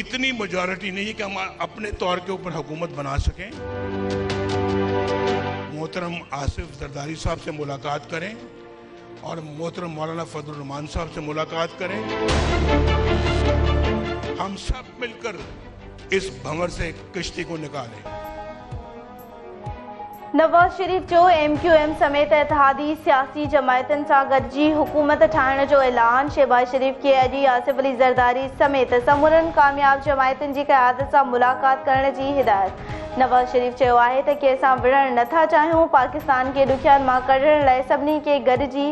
इतनी मेजॉरिटी नहीं है कि हम अपने तौर के ऊपर हुकूमत बना सकें। मोहतरम आसिफ जरदारी साहब से मुलाकात करें और मोहतरम मौलाना फजलुर रहमान साहब से मुलाकात करें। हम सब मिलकर इस भंवर से किश्ती को निकालें। नवाज शरीफ जो MQM समेत इत्तेहादी सियासी जमायतन सां गॾिजी हुकूमत ठाहिण जो ऐलान। शहबाज शरीफ के अॼु आसिफ अली ज़रदारी समेत समूरनि कामयाब जमायतनि जी क़यादत सां मुलाक़ात करण जी हिदायत। नवाज शरीफ चयो आहे त के असां विढ़ण नथा चाहियूं। पाकिस्तान खे ॾुखियाईनि मां कढण लाइ सभिनी खे गॾिजी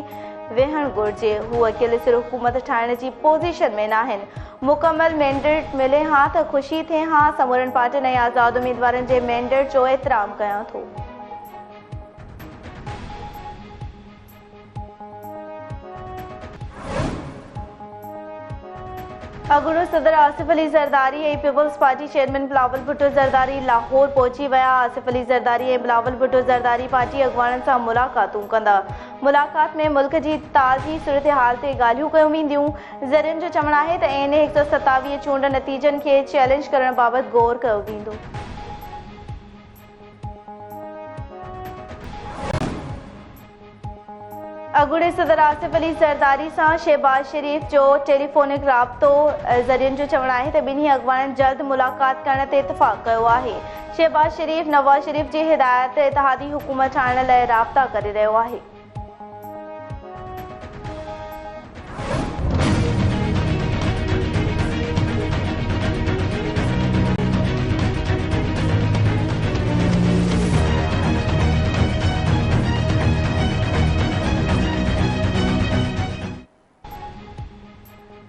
वेहण घुरिजे। हू अकेले सिर्फ़ हुकूमत ठाहिण जी पोज़ीशन में न आहिनि। मुकमल मैंडेट मिले हा त ख़ुशी थिए हा। समूरनि पार्टियुनि ऐं आज़ाद उम्मीदवारनि जे मैंडेट जो एतिराम कयां थो। अगुड़ो सदर आसिफ अली ज़रदारी ऐं peoples party chairman Bilawal Bhutto Zardari Lahore पहुची विया। आसिफ अली ज़रदारी ऐं बिलावल भुट्टो ज़रदारी पार्टी अॻुवाणनि सां मुलाक़ातूं कंदा। मुलाक़ात में मुल्क जी ताज़ी सूरत हाल ते ॻाल्हियूं कयूं वेंदियूं। ज़रियनि जो चवणु आहे त ANA 127 चूंड नतीजनि खे चैलेंज करण बाबति गौर कयो वेंदो। अगुड़े सदर आसिफ अली ज़रदारी सां शहबाज शरीफ जो टेलीफोनिक राब्तो। ज़रियनि जो चवणु आहे त ॿिन्ही अॻुवाणनि जल्द मुलाक़ात करण ते इतफ़ाक़ कयो आहे। शहबाज शरीफ नवाज शरीफ जी हिदायत ते इत्तेहादी हुकूमत ठाहिण लाइ राब्ता करे रहियो आहे।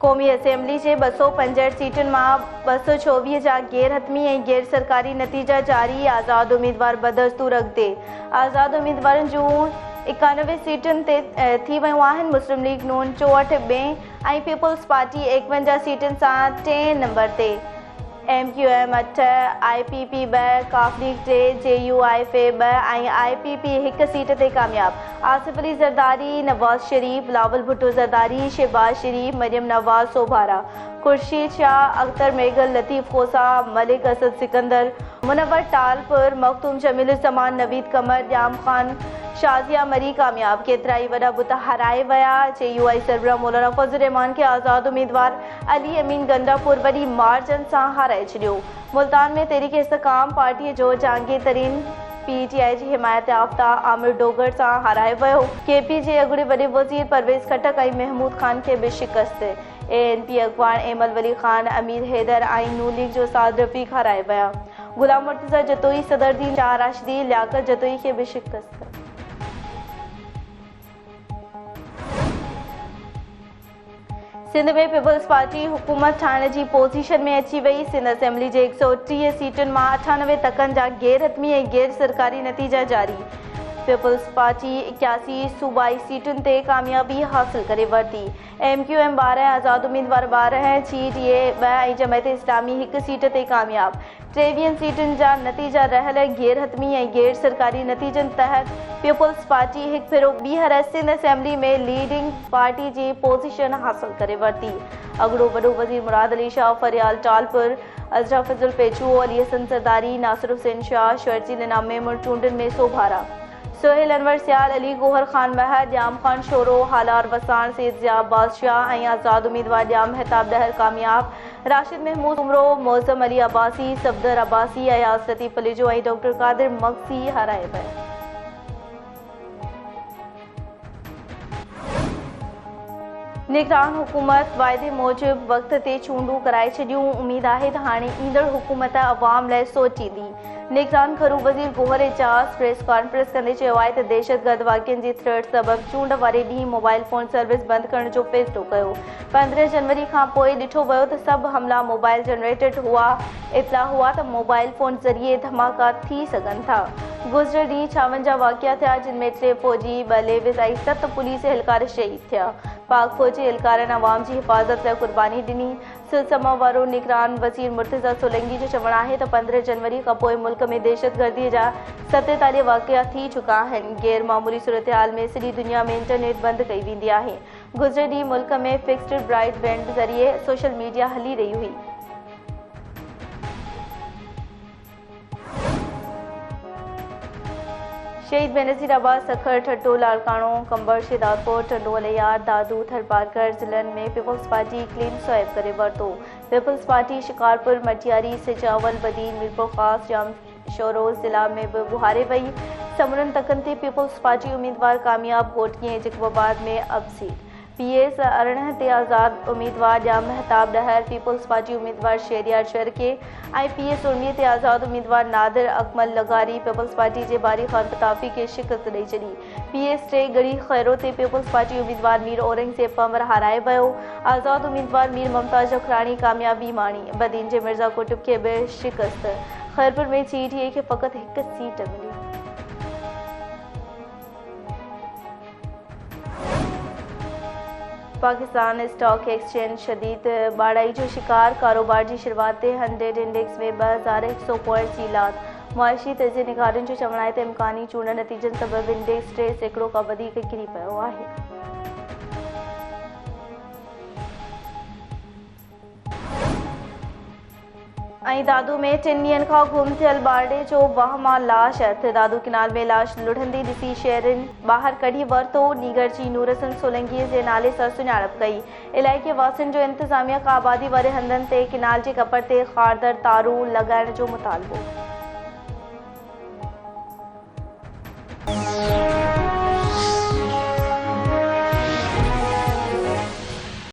क़ौमी असेंबली जे 265 सीटुनि मां 224 जा गैर हतमी ऐं गैर सरकारी नतीजा जारी। आज़ाद उम्मीदवार बदस्तूर अॻिते। आज़ाद उम्मीदवारनि जूं 91 सीटुनि ते थी वियूं आहिनि। मुस्लिम लीग नून 64 ॿिएं ऐं पीपल्स पार्टी 51 सीटुनि सां 10 नंबर ते। MQM 8, IPP 2, काफ लीग 3, JUIF 2 ऐं IPP 1 सीट ते कामयाब। आसिफ अली ज़रदारी, नवाज शरीफ, बिलावल भुट्टो ज़रदारी, शहबाज शरीफ, मरियम नवाज सोभारा, खुर्शीद शाह, अख्तर मेघल, लतीफ़ खोसा, मलिक असद सिकंदर, मुनव्वर टालपुर, मखतूम जमील ज़मान, नवीद कमर, ॼाम ख़ान, शाज़िया मरी कामयाब। केतिरा ई वॾा बुत हाराए विया। JUI सरबराह मौलाना फज़लुर रहमान खे आज़ाद उम्मीदवार अली अमीन गंडापुर वॾी मार्जन सां हाराए छॾियो। मुल्तान में तहरीक इस्तेक़ाम पार्टीअ जो जहांगीर तरीन PTI जी हिमायत याफ़्ता आमिर डोगर सां हाराए वियो। KP जे अॻूणे वॾे वज़ीर परवेज़ खटक ऐं महमूद ख़ान खे बि शिकस्त। ANP अॻुवान एमल वली ख़ान, अमीर हैदर ऐं नून लीग जो साद रफ़ीक हाराए विया। गुलाम मुर्तज़ा जतोई, सदरुद्दीन शाह राशिदी, लियाकत जतोई खे बि शिकस्त। सिंध में पीपल्स पार्टी हुकूमत ठाहिण जी पोज़ीशन में अची वई। सिंध असेंबली जे 130 सीटुनि मां 98 तकनि जा गैर हतमी ऐं गैर सरकारी नतीजा जारी। पीपल्स पार्टी 81 सूबाई सीटुनि ते कामयाबी हासिल करे वरिती। MQM 12, आज़ाद उम्मीदवार 12, CTA 2 ऐं जमायत इस्लामी 1 सीट ते कामयाब। 23 सीटुनि जा नतीजा रहियल गैर हतमी ऐं गैर सरकारी नतीजनि तहत पीपल्स पार्टी हिकु भेरो ॿीहर सिंध असेंबली में लीडिंग पार्टी जी पोज़ीशन हासिल करे वरिती। अॻिड़ो वॾो वज़ीर मुराद अली शाह, फरियाल टालपुर, अज़रा फज़ल पेचू, अली हसन ज़रदारी, नासिर हुसैन शाह, शर्जील इनाम मेमूर चूंडनि में सोभारा। सोहेल अनवर सियाल, अली गोहर ख़ान महर, ॼाम ख़ान शोरो, हालार वसाण, सैद ज़िया बादशाह ऐं आज़ाद उम्मीदवार ॼाम महताब डहर कामयाब। राशिद महमूद उमरो, मौज़म अली अब्बासी, सफदर अब्बासी, अयाज़ लतीफ़ फलेजो ऐं डॉक्टर कादिर मक्सी हाराए विया। निगरान हुकूमत वाइदे मूजिब वक़्त ते चूंडूं कराए छॾियूं। उम्मीद आहे त हाणे ईंदड़ हुकूमत अवाम लाइ सोचींदी। निगरान खरू वज़ीर गोहर एजाज़ प्रेस कॉन्फ्रेंस कंदे चयो आहे त दहशतगर्द वाक़िअनि जी थ्रेट सबबि चूंड वारे ॾींहुं मोबाइल फ़ोन सर्विस बंदि करण जो फ़ैसिलो कयो। 15 जनवरी खां पोइ ॾिठो वियो त सभु हमला मोबाइल जनरेटेड हुआ। इतला हुआ त मोबाइल फ़ोन ज़रिए धमाका थी सघनि था। गुज़िरियल ॾींहुं 56 वाक़िआ थिया, जिन में 3 फ़ौजी, 2 लेविस ऐं 7 पुलिस एहलकार शहीद थिया। पाक फ़ौजी एहलकारनि अवाम जी हिफ़ाज़त लाइ क़ुर्बानी ॾिनी। सिलसिला वारो निगरान वज़ीर मुर्तज़ा सोलंकी जो चवणु आहे त 15 जनवरी खां पोइ मुल्क में दहशतगर्दीअ जा 47 वाक़िआ थी चुका आहिनि। गैर मामूली सूरतहाल में सॼी दुनिया में इंटरनेट बंदि कई वेंदी आहे। गुज़िरियल ॾींहुं मुल्क में फिक्स्ड ब्रॉडबैंड ज़रिए सोशल मीडिया हली रही हुई। शहीद बेनज़ीराबाद, सखर, ठट्टो, लाड़काणो, कंबर, शिदारपुर, टंडोलियार, दादू, थरपारकर ज़िलनि में पीपल्स पार्टी क्लीन स्वेप करे वरितो। पीपल्स पार्टी शिकारपुर, मटियारी, सिजावल, बदीन, मीरपुर ख़ास, जामशोरो ज़िला में भी बुहारे वई। समरन तकन ते पीपल्स पार्टी उम्मीदवार कामयाब घोटकी जकबाबाद में अब सीट। PS 18 ते आज़ाद उम्मीदवार जाम महताब डहर, पीपल्स पार्टी उम्मीदवार शेरियार शरके, PS 19 ते आज़ाद उम्मीदवार नादिर अकमल लगारी पीपल्स पार्टी जे बारी खान पताफी के शिकस्त ॾेई छॾी। PS 3 गढ़ी खैरो ते पीपल्स पार्टी उम्मीदवार मीर औरंगज़ेब पंवर हाराए वियो। आज़ाद उम्मीदवार मीर मुमताज़ अखराणी कामयाबी माणी। बदीन जे मिर्ज़ा कुतुब खे बि शिकस्त। खैरपुर में CTA खे फ़क़त हिकु सीट मिली। पाकिस्तान स्टॉक एक्सचेंज शदीद बाड़ाई जो शिकार, कारोबार की शुरुआत 100 इंडेक्स में 2100 पॉइंट्स जी लात। मुआशी तजे निगारनि जो चवण आहे त इम्कानी चूंड नतीजनि सबबि इंडेक्स 3% खां वधीक किरी पियो आहे। दादू में 3 ॾींहनि खां गुम थियल ॿारड़े जो वहमा लाश हथ। दादू किनाल में लाश लुढ़ंदी ॾिसी शहरनि ॿाहिरि कढी वरितो। नीगर जी नूरसन सोलंकीअ जे नाले सां सुञाणप कई। इलाइक़े वासियुनि जो इंतज़ामिया खां आबादी वारे हंधनि ते किनाल जे कपर ते खारदर तारूं लॻाइण जो मुतालबो।